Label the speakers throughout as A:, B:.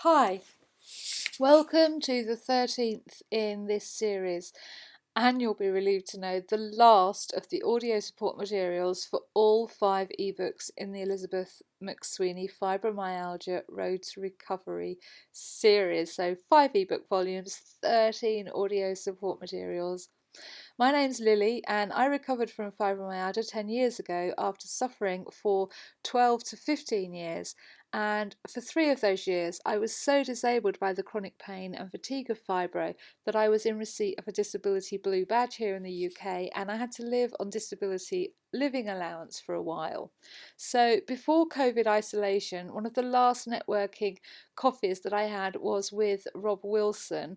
A: Hi, welcome to the 13th in this series, and you'll be relieved to know the last of the audio support materials for all 5 ebooks in the Elizabeth McSweeney Fibromyalgia Road to Recovery series. So 5 ebook volumes, 13 audio support materials. My name's Lily, and I recovered from fibromyalgia 10 years ago after suffering for 12 to 15 years. And for 3 of those years, I was so disabled by the chronic pain and fatigue of fibro that I was in receipt of a disability blue badge here in the UK, and I had to live on disability living allowance for a while. So before COVID isolation, one of the last networking coffees that I had was with Rob Wilson,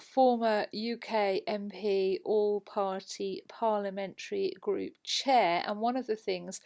A: former UK MP All Party Parliamentary Group Chair. And one of the things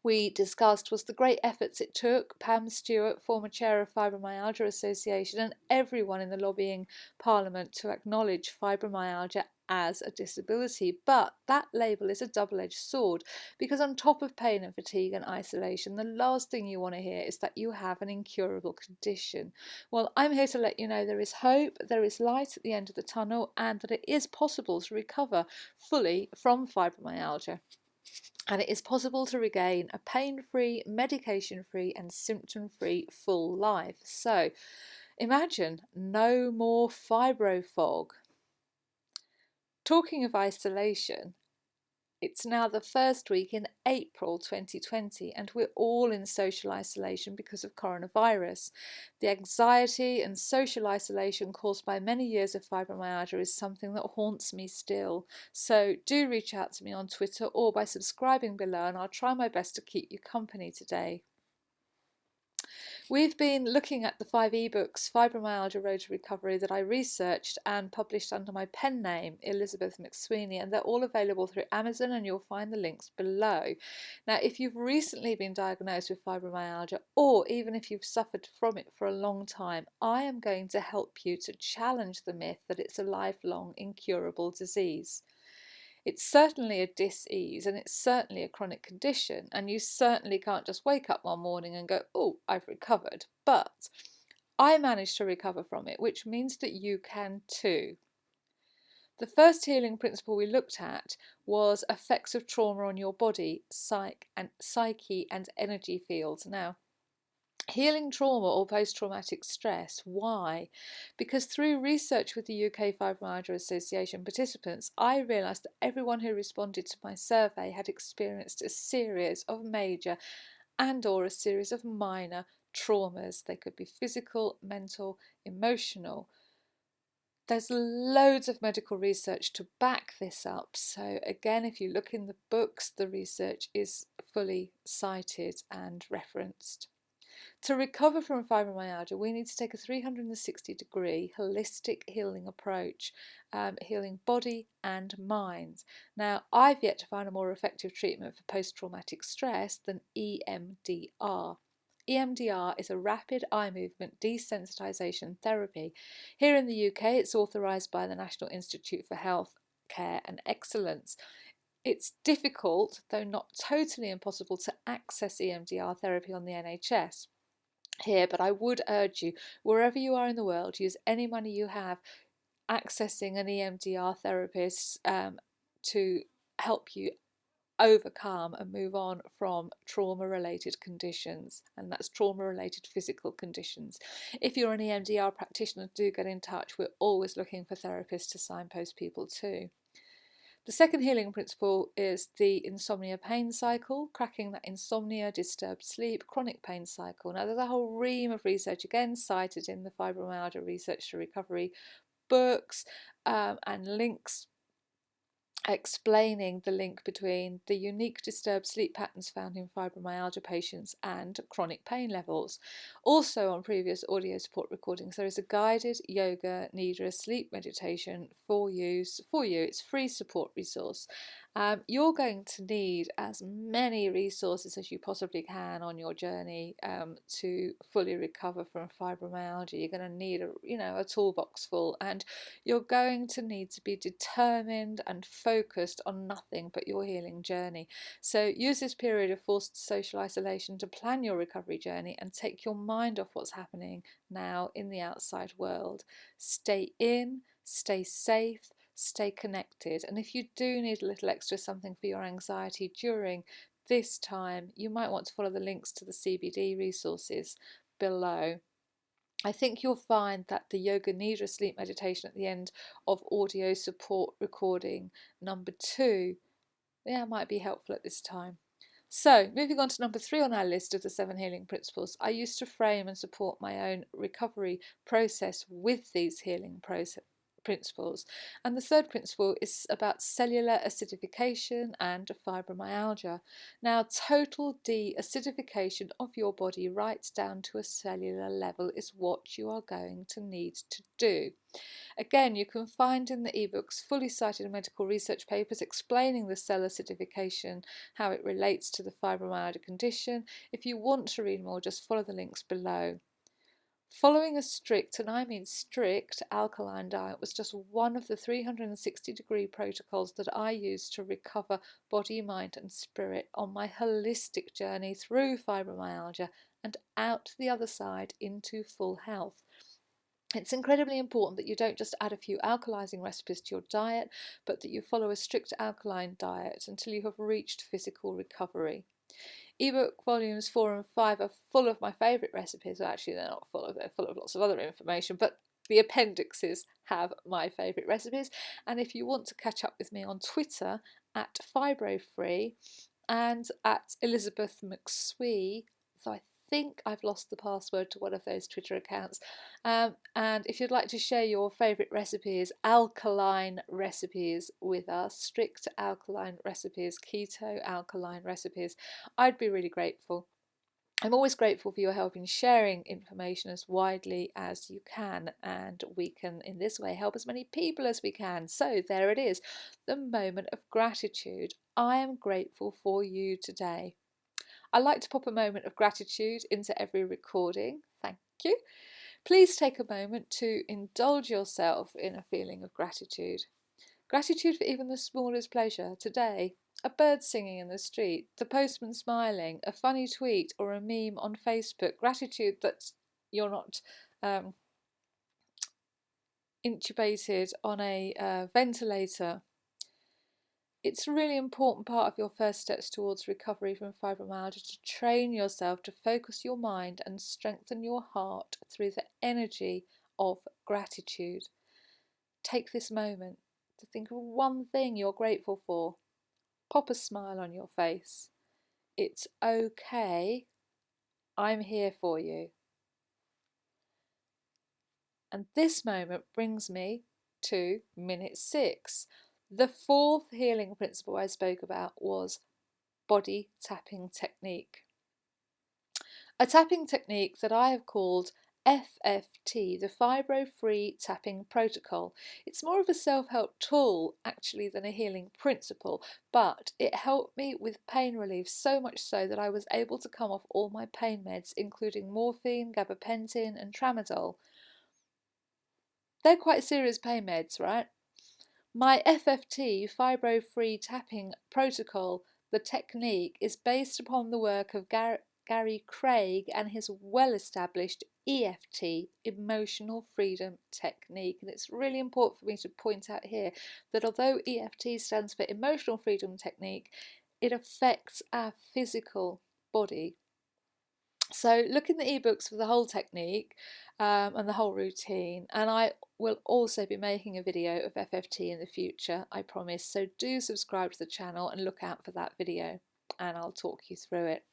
A: we discussed was the great efforts it took Pam Stewart, former chair of Fibromyalgia Association, and everyone in the lobbying parliament to acknowledge fibromyalgia as a disability. But that label is a double-edged sword, because on top of pain and fatigue and isolation, the last thing you want to hear is that you have an incurable condition. Well, I'm here to let you know there is hope, there is light at the end of the tunnel, and that it is possible to recover fully from fibromyalgia. And it is possible to regain a pain-free, medication-free and symptom-free full life. So imagine no more fibro fog. Talking of isolation, it's now the first week in April 2020, and we're all in social isolation because of coronavirus. The anxiety and social isolation caused by many years of fibromyalgia is something that haunts me still. So do reach out to me on Twitter or by subscribing below, and I'll try my best to keep you company today. We've been looking at the 5 ebooks, Fibromyalgia Road to Recovery, that I researched and published under my pen name, Elizabeth McSweeney, and they're all available through Amazon, and you'll find the links below. Now, if you've recently been diagnosed with fibromyalgia, or even if you've suffered from it for a long time, I am going to help you to challenge the myth that it's a lifelong, incurable disease. It's certainly a dis-ease, and it's certainly a chronic condition, and you certainly can't just wake up one morning and go, oh, I've recovered. But I managed to recover from it, which means that you can too. The first healing principle we looked at was effects of trauma on your body, psyche and energy fields. Now, healing trauma or post-traumatic stress. Why? Because through research with the UK Fibromyalgia Association participants, I realised that everyone who responded to my survey had experienced a series of major and/or a series of minor traumas. They could be physical, mental, emotional. There's loads of medical research to back this up. So again, if you look in the books, the research is fully cited and referenced. To recover from fibromyalgia, we need to take a 360-degree holistic healing approach, healing body and mind. Now, I've yet to find a more effective treatment for post-traumatic stress than EMDR. EMDR is a rapid eye movement desensitization therapy. Here in the UK, it's authorised by the National Institute for Health, Care and Excellence. It's difficult, though not totally impossible, to access EMDR therapy on the NHS here, but I would urge you, wherever you are in the world, use any money you have accessing an EMDR therapist to help you overcome and move on from trauma-related conditions, and that's trauma-related physical conditions. If you're an EMDR practitioner, do get in touch. We're always looking for therapists to signpost people to. The second healing principle is the insomnia pain cycle, cracking that insomnia, disturbed sleep, chronic pain cycle. Now, there's a whole ream of research, again cited in the Fibromyalgia Research to Recovery books, and links explaining the link between the unique disturbed sleep patterns found in fibromyalgia patients and chronic pain levels. Also on previous audio support recordings, there is a guided yoga nidra sleep meditation for you. It's free support resource. You're going to need as many resources as you possibly can on your journey to fully recover from fibromyalgia. You're going to need a toolbox full, and you're going to need to be determined and focused on nothing but your healing journey. So use this period of forced social isolation to plan your recovery journey and take your mind off what's happening now in the outside world. Stay in, stay safe, stay connected. And if you do need a little extra something for your anxiety during this time, you might want to follow the links to the CBD resources below. I think you'll find that the Yoga Nidra sleep meditation at the end of audio support recording number 2, might be helpful at this time. So, moving on to number 3 on our list of the 7 healing principles, I used to frame and support my own recovery process with these healing principles. And the third principle is about cellular acidification and fibromyalgia. Now, total de-acidification of your body right down to a cellular level is what you are going to need to do. Again, you can find in the ebooks fully cited medical research papers explaining the cell acidification, how it relates to the fibromyalgia condition. If you want to read more, just follow the links below. Following a strict, and I mean strict, alkaline diet was just one of the 360-degree protocols that I used to recover body, mind and spirit on my holistic journey through fibromyalgia and out the other side into full health. It's incredibly important that you don't just add a few alkalizing recipes to your diet, but that you follow a strict alkaline diet until you have reached physical recovery. Ebook volumes 4 and 5 are full of my favourite recipes. Well, actually, they're not full of, they're full of lots of other information, but the appendixes have my favourite recipes. And if you want to catch up with me on Twitter at FibroFree and at Elizabeth McSweeney, so I think I've lost the password to one of those Twitter accounts. And if you'd like to share your favourite recipes, alkaline recipes with us, strict alkaline recipes, keto alkaline recipes, I'd be really grateful. I'm always grateful for your help in sharing information as widely as you can, and we can in this way help as many people as we can. So there it is, the moment of gratitude. I am grateful for you today. I like to pop a moment of gratitude into every recording. Thank you. Please take a moment to indulge yourself in a feeling of gratitude. Gratitude for even the smallest pleasure today. A bird singing in the street, the postman smiling, a funny tweet or a meme on Facebook. Gratitude that you're not intubated on a ventilator. It's a really important part of your first steps towards recovery from fibromyalgia to train yourself to focus your mind and strengthen your heart through the energy of gratitude. Take this moment to think of one thing you're grateful for. Pop a smile on your face. It's okay. I'm here for you. And this moment brings me to minute 6. The 4th healing principle I spoke about was body tapping technique. A tapping technique that I have called FFT, the Fibro-Free Tapping Protocol. It's more of a self-help tool actually than a healing principle, but it helped me with pain relief, so much so that I was able to come off all my pain meds, including morphine, gabapentin and tramadol. They're quite serious pain meds, right? My FFT, Fibro-Free Tapping Protocol, the technique, is based upon the work of Gary Craig and his well-established EFT, Emotional Freedom Technique. And it's really important for me to point out here that although EFT stands for Emotional Freedom Technique, it affects our physical body. So look in the ebooks for the whole technique and the whole routine, and I will also be making a video of FFT in the future, I promise. So do subscribe to the channel and look out for that video, and I'll talk you through it.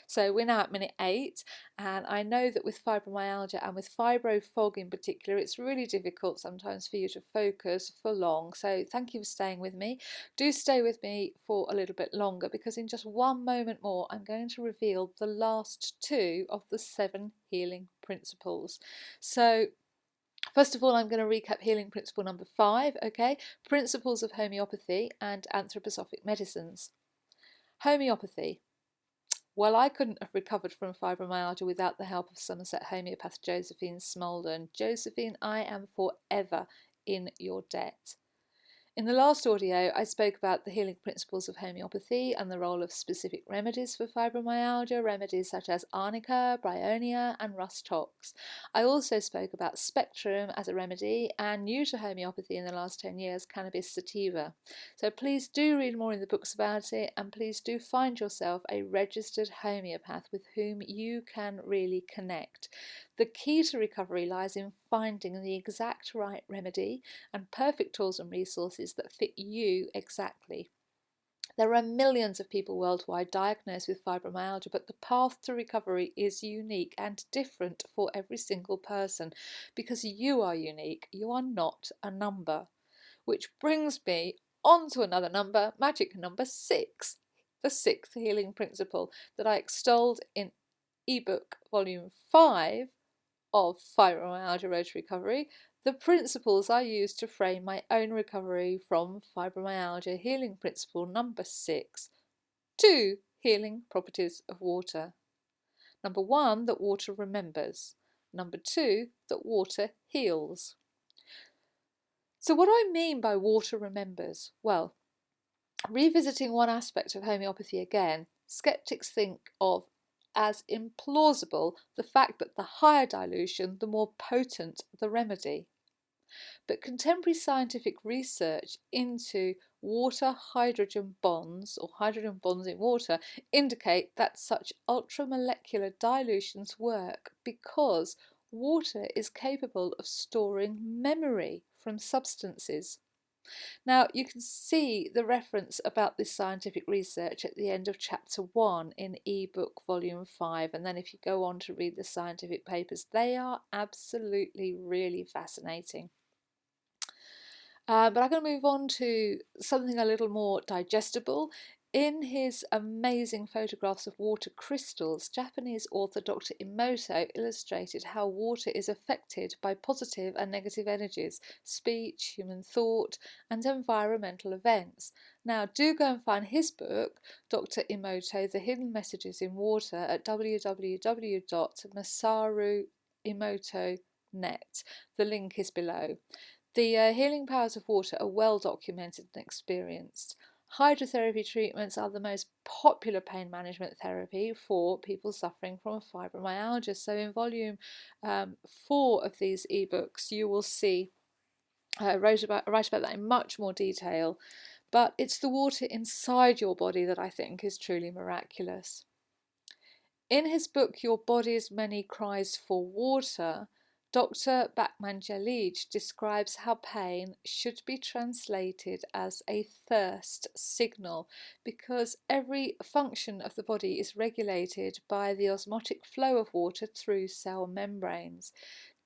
A: So we're now at minute 8, and I know that with fibromyalgia and with fibro fog in particular, it's really difficult sometimes for you to focus for long. So thank you for staying with me. Do stay with me for a little bit longer, because in just one moment more I'm going to reveal the last 2 of the 7 healing principles. So First of all, I'm going to recap healing principle number 5, okay? Principles of homeopathy and anthroposophic medicines. Homeopathy. Well, I couldn't have recovered from fibromyalgia without the help of Somerset homeopath Josephine Smolden. Josephine, I am forever in your debt. In the last audio, I spoke about the healing principles of homeopathy and the role of specific remedies for fibromyalgia, remedies such as arnica, bryonia, and rus tox. I also spoke about spectrum as a remedy, and new to homeopathy in the last 10 years, cannabis sativa. So please do read more in the books about it, and please do find yourself a registered homeopath with whom you can really connect. The key to recovery lies in finding the exact right remedy and perfect tools and resources that fit you exactly. There are millions of people worldwide diagnosed with fibromyalgia, but the path to recovery is unique and different for every single person because you are unique. You are not a number. Which brings me on to another number, magic number 6, the 6th healing principle that I extolled in ebook volume 5 of Fibromyalgia Road to Recovery, the principles I use to frame my own recovery from fibromyalgia. Healing principle number 6, 2 healing properties of water. Number 1, that water remembers. Number 2, that water heals. So what do I mean by water remembers? Well, revisiting one aspect of homeopathy again, skeptics think of as implausible the fact that the higher dilution, the more potent the remedy. But contemporary scientific research into water-hydrogen bonds, or hydrogen bonds in water, indicate that such ultramolecular dilutions work because water is capable of storing memory from substances. Now, you can see the reference about this scientific research at the end of chapter 1 in ebook volume 5, and then if you go on to read the scientific papers, they are absolutely really fascinating. But I'm going to move on to something a little more digestible. In his amazing photographs of water crystals, Japanese author Dr. Emoto illustrated how water is affected by positive and negative energies, speech, human thought, and environmental events. Now, do go and find his book, Dr. Emoto, The Hidden Messages in Water, at www.masaruemoto.net. The link is below. The healing powers of water are well documented and experienced. Hydrotherapy treatments are the most popular pain management therapy for people suffering from fibromyalgia. So in volume 4 of these ebooks, you will see I write about that in much more detail. But it's the water inside your body that I think is truly miraculous. In his book, Your Body's Many Cries for Water, Dr. Batmanjalij describes how pain should be translated as a thirst signal because every function of the body is regulated by the osmotic flow of water through cell membranes.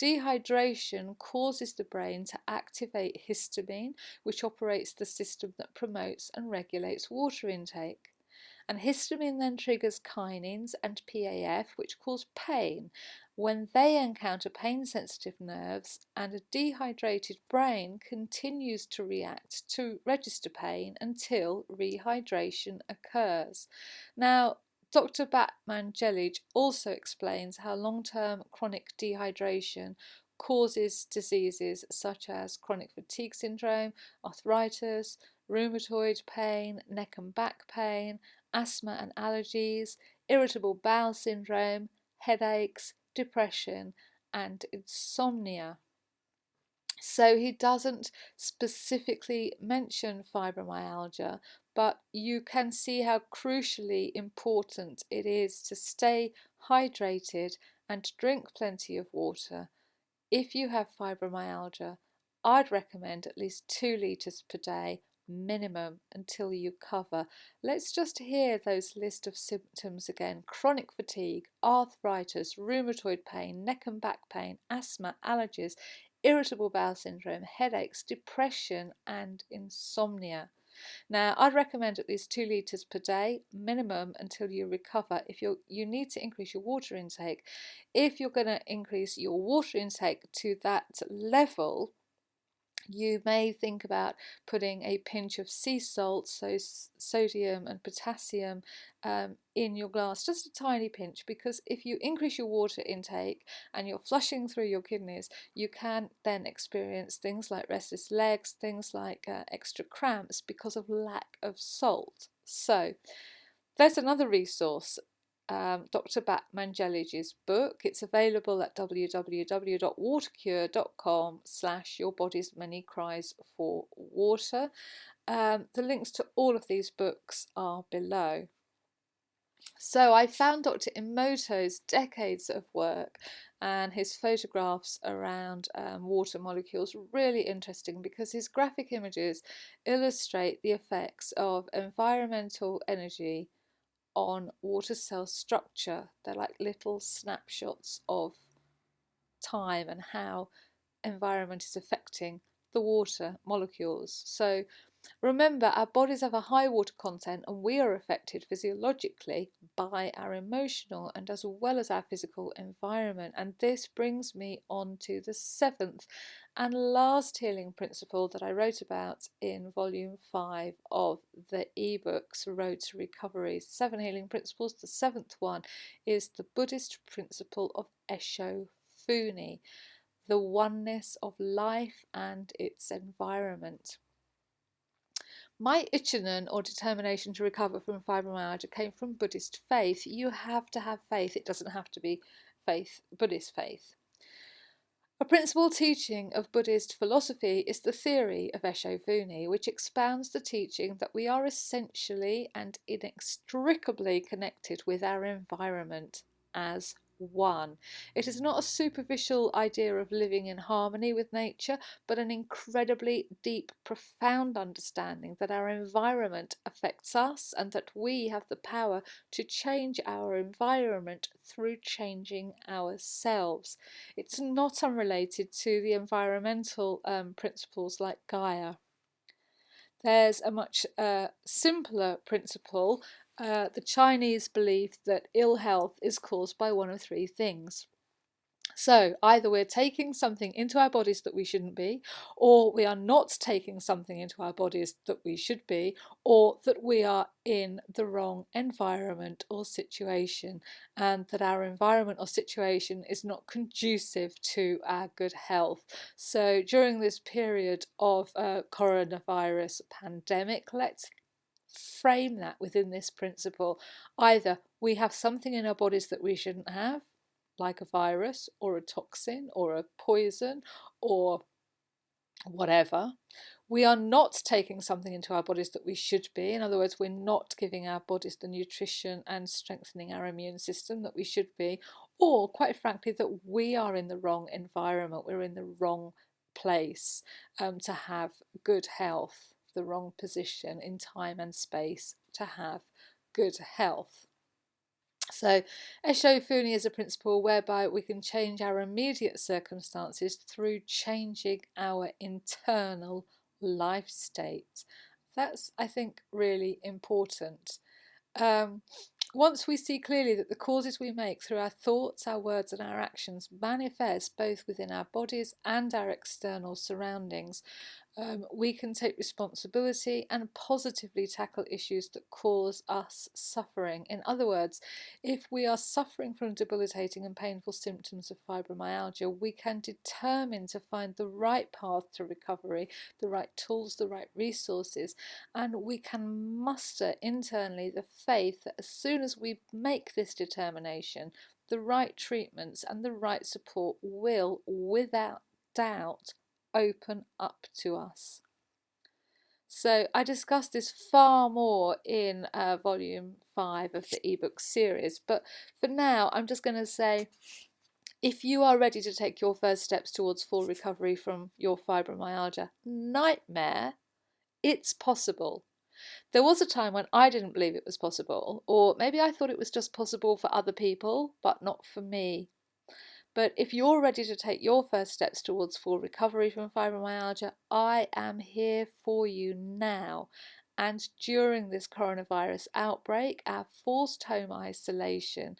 A: Dehydration causes the brain to activate histamine, which operates the system that promotes and regulates water intake. And histamine then triggers kinins and PAF, which cause pain when they encounter pain-sensitive nerves, and a dehydrated brain continues to react to register pain until rehydration occurs. Now, Dr. Batmanjalij also explains how long-term chronic dehydration causes diseases such as chronic fatigue syndrome, arthritis, rheumatoid pain, neck and back pain, asthma and allergies, irritable bowel syndrome, headaches, depression, and insomnia. So he doesn't specifically mention fibromyalgia, but you can see how crucially important it is to stay hydrated and drink plenty of water. If you have fibromyalgia, I'd recommend at least 2 litres per day minimum until you cover. Let's just hear those list of symptoms again: chronic fatigue, arthritis, rheumatoid pain, neck and back pain, asthma, allergies, irritable bowel syndrome, headaches, depression, and insomnia. Now, I'd recommend at least 2 litres per day minimum until you recover. If you need to increase your water intake. If you're going to increase your water intake to that level, you may think about putting a pinch of sea salt, so sodium and potassium, in your glass, just a tiny pinch, because if you increase your water intake and you're flushing through your kidneys, you can then experience things like restless legs, things like extra cramps because of lack of salt. So there's another resource, Dr. Bat Manjeli's book. It's available at www.watercure.com/your body's many cries for water. The links to all of these books are below. So I found Dr. Emoto's decades of work and his photographs around water molecules really interesting, because his graphic images illustrate the effects of environmental energy on water cell structure. They're like little snapshots of time and how environment is affecting the water molecules. So remember, our bodies have a high water content, and we are affected physiologically by our emotional and as well as our physical environment. And this brings me on to the 7th and last healing principle that I wrote about in volume 5 of the ebooks, Road to Recovery. 7 healing principles. The 7th one is the Buddhist principle of Esho Funi, the oneness of life and its environment. My ichinen, or determination to recover from fibromyalgia, came from Buddhist faith. You have to have faith. It doesn't have to be faith, Buddhist faith. A principal teaching of Buddhist philosophy is the theory of Esho Funi, which expounds the teaching that we are essentially and inextricably connected with our environment as one. It is not a superficial idea of living in harmony with nature, but an incredibly deep, profound understanding that our environment affects us and that we have the power to change our environment through changing ourselves. It's not unrelated to the environmental principles like Gaia. There's a much simpler principle. The Chinese believe that ill health is caused by one of 3 things. So either we're taking something into our bodies that we shouldn't be, or we are not taking something into our bodies that we should be, or that we are in the wrong environment or situation, and that our environment or situation is not conducive to our good health. So during this period of coronavirus pandemic, let's frame that within this principle. Either we have something in our bodies that we shouldn't have, like a virus or a toxin or a poison or whatever. We are not taking something into our bodies that we should be. In other words, we're not giving our bodies the nutrition and strengthening our immune system that we should be. Or, quite frankly, that we are in the wrong environment. We're in the wrong place to have good health, the wrong position in time and space to have good health. So Esho Funi is a principle whereby we can change our immediate circumstances through changing our internal life state. That's, I think, really important. Once we see clearly that the causes we make through our thoughts, our words and our actions manifest both within our bodies and our external surroundings, we can take responsibility and positively tackle issues that cause us suffering. In other words, if we are suffering from debilitating and painful symptoms of fibromyalgia, we can determine to find the right path to recovery, the right tools, the right resources, and we can muster internally the faith that as soon as we make this determination, the right treatments and the right support will, without doubt, open up to us. So I discussed this far more in volume 5 of the ebook series, but for now I'm just going to say, if you are ready to take your first steps towards full recovery from your fibromyalgia nightmare, it's possible. There was a time when I didn't believe it was possible, or maybe I thought it was just possible for other people, but not for me. But if you're ready to take your first steps towards full recovery from fibromyalgia, I am here for you now. and during this coronavirus outbreak, our forced home isolation,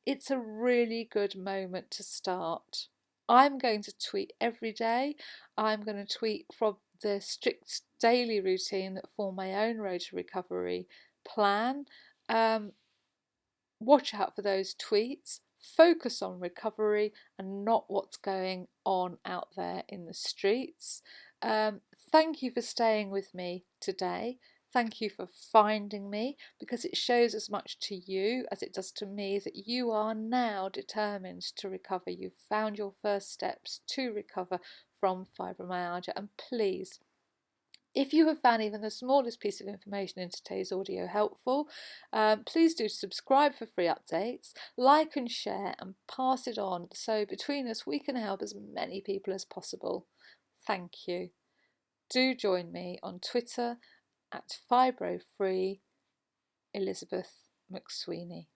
A: it's a really good moment to start. I'm going to tweet every day. I'm going to tweet from the strict daily routine that form my own road to recovery plan. Watch out for those tweets. Focus on recovery and not what's going on out there in the streets. Thank you for staying with me today. Thank you for finding me, because it shows as much to you as it does to me that you are now determined to recover. You've found your first steps to recover from fibromyalgia, and please, if you have found even the smallest piece of information in today's audio helpful, please do subscribe for free updates, like and share, and pass it on so between us we can help as many people as possible. Thank you. Do join me on Twitter at FibroFree Elizabeth McSweeney.